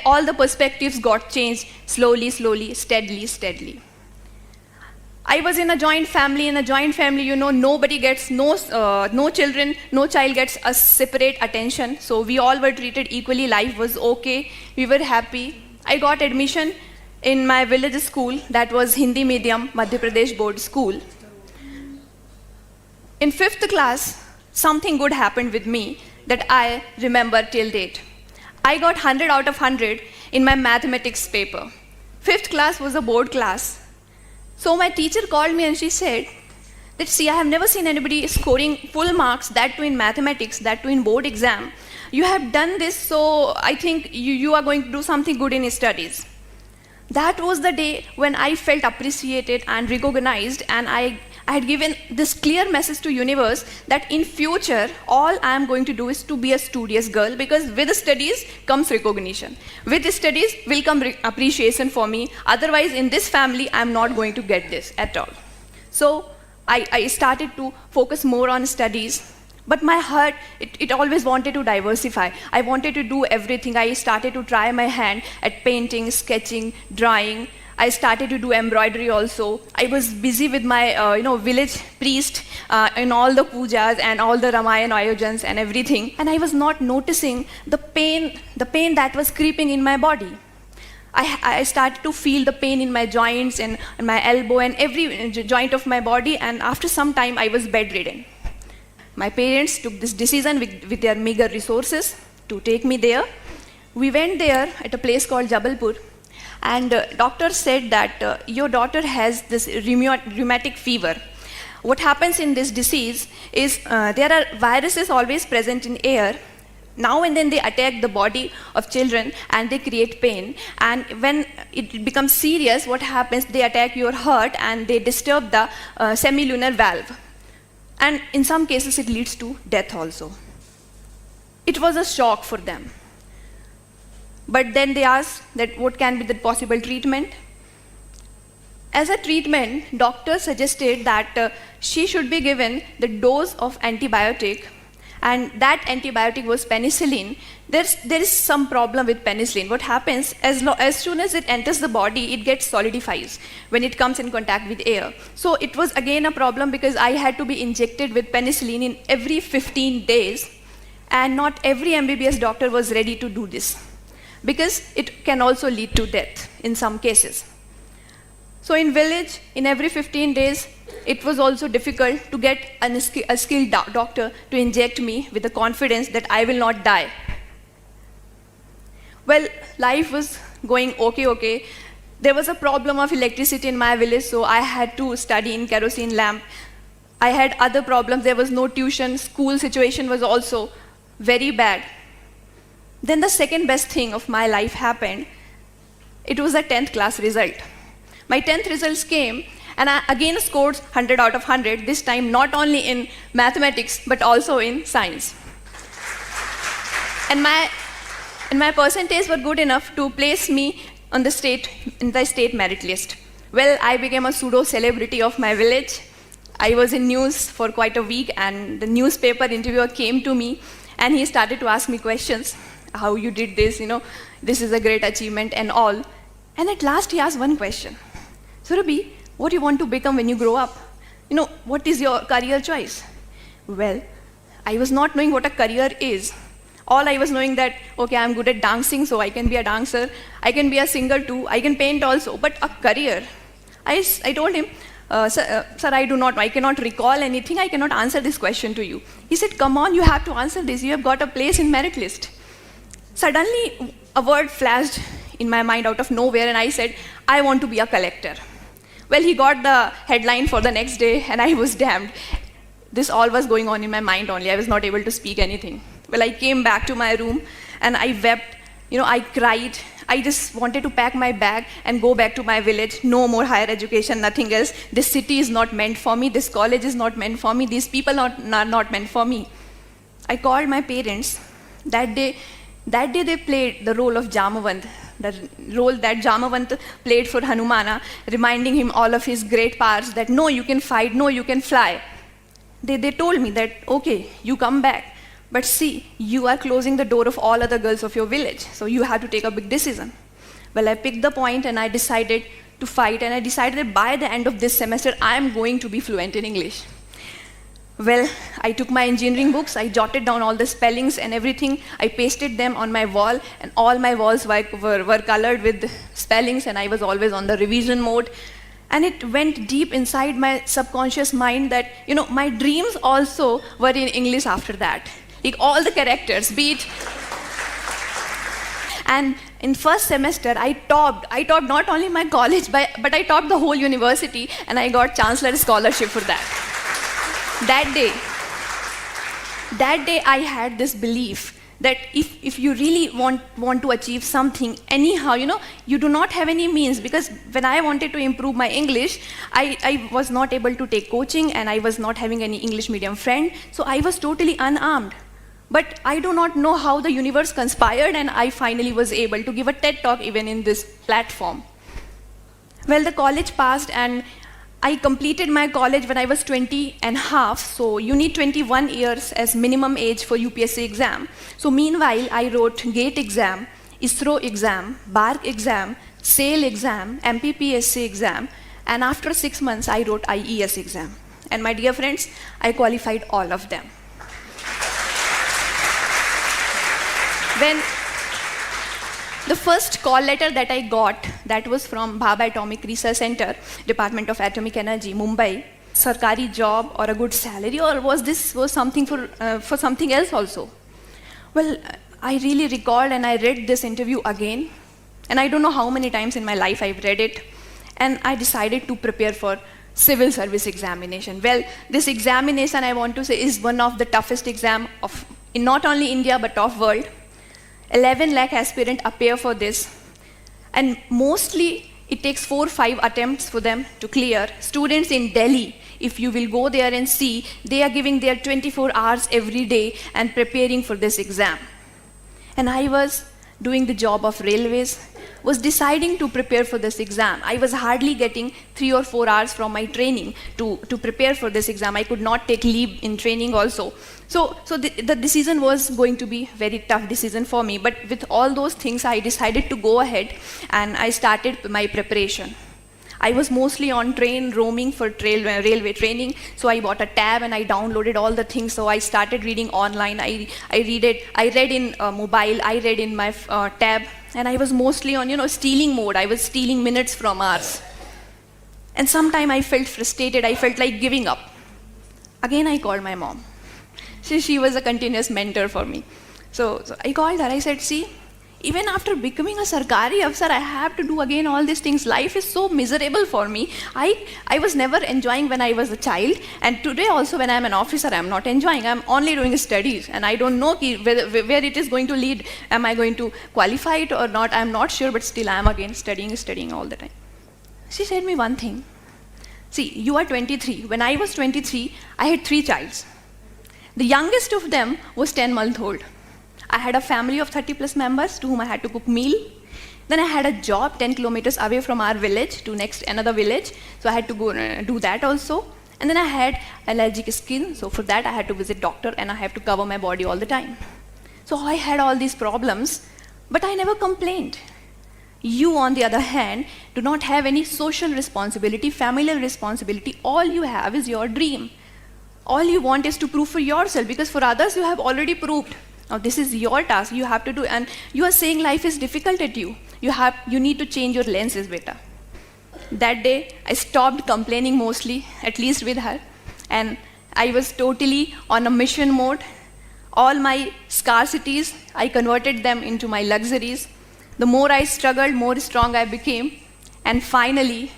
all the perspectives got changed slowly, steadily. I was in a joint family. In a joint family, nobody gets, no child gets a separate attention. So we all were treated equally. Life was okay. We were happy. I got admission in my village school, that was Hindi medium, Madhya Pradesh board school. In 5th class, something good happened with me that I remember till date. I got 100 out of 100 in my mathematics paper. 5th class was a board class. So my teacher called me and she said that, see, I have never seen anybody scoring full marks, that too in mathematics, that too in board exam. You have done this, so I think you are going to do something good in studies. That was the day when I felt appreciated and recognized, and I had given this clear message to universe that in future, all I am going to do is to be a studious girl, because with studies comes recognition. With studies will come appreciation for me. Otherwise, in this family, I am not going to get this at all. So I started to focus more on studies. But my heart, it always wanted to diversify. I wanted to do everything. I started to try my hand at painting, sketching, drawing. I started to do embroidery also. I was busy with my village priest in all the pujas and all the Ramayana ayojans and everything. And I was not noticing the pain that was creeping in my body. I started to feel the pain in my joints and my elbow and every joint of my body. And after some time, I was bedridden. My parents took this decision with their meager resources to take me there. We went there at a place called Jabalpur, and doctor said that your daughter has this rheumatic fever. What happens in this disease is there are viruses always present in air. Now and then they attack the body of children and they create pain. And when it becomes serious, what happens? They attack your heart and they disturb the semilunar valve. And in some cases, it leads to death also. It was a shock for them. But then they asked that what can be the possible treatment. As a treatment, doctor suggested that she should be given the dose of antibiotic, and that antibiotic was penicillin. There is some problem with penicillin. What happens, as soon as it enters the body, it gets solidifies when it comes in contact with air. So it was again a problem because I had to be injected with penicillin in every 15 days, and not every MBBS doctor was ready to do this, because it can also lead to death in some cases. So in village, in every 15 days, it was also difficult to get a skilled doctor to inject me with the confidence that I will not die. Well, life was going okay. There was a problem of electricity in my village, so I had to study in kerosene lamp. I had other problems. There was no tuition. School situation was also very bad. Then the second best thing of my life happened. It was a 10th class result. My 10th results came, and I again scored 100 out of 100, this time not only in mathematics, but also in science. And my percentage were good enough to place me in the state merit list. Well, I became a pseudo-celebrity of my village. I was in news for quite a week, and the newspaper interviewer came to me, and he started to ask me questions. How you did this, this is a great achievement and all. And at last he asked one question. Surabhi, what do you want to become when you grow up? What is your career choice? Well, I was not knowing what a career is. All I was knowing that, okay, I'm good at dancing, so I can be a dancer. I can be a singer too. I can paint also. But a career, I told him, sir, I cannot recall anything. I cannot answer this question to you. He said, come on, you have to answer this. You have got a place in merit list. Suddenly, a word flashed in my mind out of nowhere, and I said, I want to be a collector. Well, he got the headline for the next day, and I was damned. This all was going on in my mind only. I was not able to speak anything. Well, I came back to my room, and I wept. I cried. I just wanted to pack my bag and go back to my village. No more higher education, nothing else. This city is not meant for me. This college is not meant for me. These people are not meant for me. I called my parents. That day they played the role of Jamavant, the role that Jamavant played for Hanumana, reminding him all of his great powers, that no, you can fight, no, you can fly. They told me that, okay, you come back, But see, you are closing the door of all other girls of your village, so you have to take a big decision. Well, I picked the point and I decided to fight, and I decided that by the end of this semester, I am going to be fluent in English. Well, I took my engineering books, I jotted down all the spellings and everything, I pasted them on my wall, and all my walls were colored with spellings, and I was always on the revision mode. And it went deep inside my subconscious mind that, my dreams also were in English after that. Like all the characters, be it. And in first semester, I topped not only my college, but I topped the whole university, and I got Chancellor Scholarship for that. That day I had this belief that if you really want to achieve something, anyhow, you do not have any means, because when I wanted to improve my English, I was not able to take coaching, and I was not having any English medium friend, so I was totally unarmed. But I do not know how the universe conspired, and I finally was able to give a TED talk even in this platform. Well, the college passed, and I completed my college when I was 20 and half, so you need 21 years as minimum age for UPSC exam. So meanwhile, I wrote GATE exam, ISRO exam, BARC exam, SAIL exam, MPPSC exam, and after 6 months, I wrote IES exam. And my dear friends, I qualified all of them. When the first call letter that I got, that was from Bhabha Atomic Research Center, Department of Atomic Energy, Mumbai. Sarkari job or a good salary, or was something for something else also? Well, I really recalled and I read this interview again, and I don't know how many times in my life I've read it, and I decided to prepare for civil service examination. Well, this examination, I want to say, is one of the toughest exam in not only India but of world. 11 lakh aspirants appear for this, and mostly it takes 4 or 5 attempts for them to clear. Students in Delhi, if you will go there and see, they are giving their 24 hours every day and preparing for this exam. And I was doing the job of railways, was deciding to prepare for this exam. I was hardly getting 3 or 4 hours from my training to prepare for this exam. I could not take leave in training also. So the decision was going to be very tough decision for me. But with all those things, I decided to go ahead and I started my preparation. I was mostly on train roaming for railway training, so I bought a tab and I downloaded all the things. So I started reading online. I read in mobile. I read in my tab, and I was mostly on stealing mode. I was stealing minutes from hours. And sometime I felt frustrated. I felt like giving up. Again, I called my mom. She was a continuous mentor for me. So I called her. I said, see, even after becoming a Sarkari Afsar, I have to do again all these things. Life is so miserable for me. I was never enjoying when I was a child, and today also when I'm an officer, I'm not enjoying. I'm only doing studies, and I don't know where it is going to lead. Am I going to qualify it or not? I'm not sure, but still I'm again studying all the time. She said me one thing. See, you are 23. When I was 23, I had 3 childs. The youngest of them was 10-month old. I had a family of 30 plus members to whom I had to cook meal. Then I had a job 10 kilometers away from our village to another village, so I had to go do that also. And then I had allergic skin, so for that I had to visit doctor and I have to cover my body all the time. So I had all these problems, but I never complained. You, on the other hand, do not have any social responsibility, familial responsibility. All you have is your dream. All you want is to prove for yourself, because for others you have already proved. Now this is your task, you have to do, and you are saying life is difficult at you. You need to change your lenses, beta. That day, I stopped complaining mostly, at least with her, and I was totally on a mission mode. All my scarcities, I converted them into my luxuries. The more I struggled, more strong I became, and finally,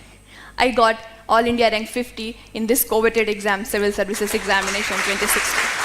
I got All India rank 50 in this coveted exam, Civil Services Examination 2016.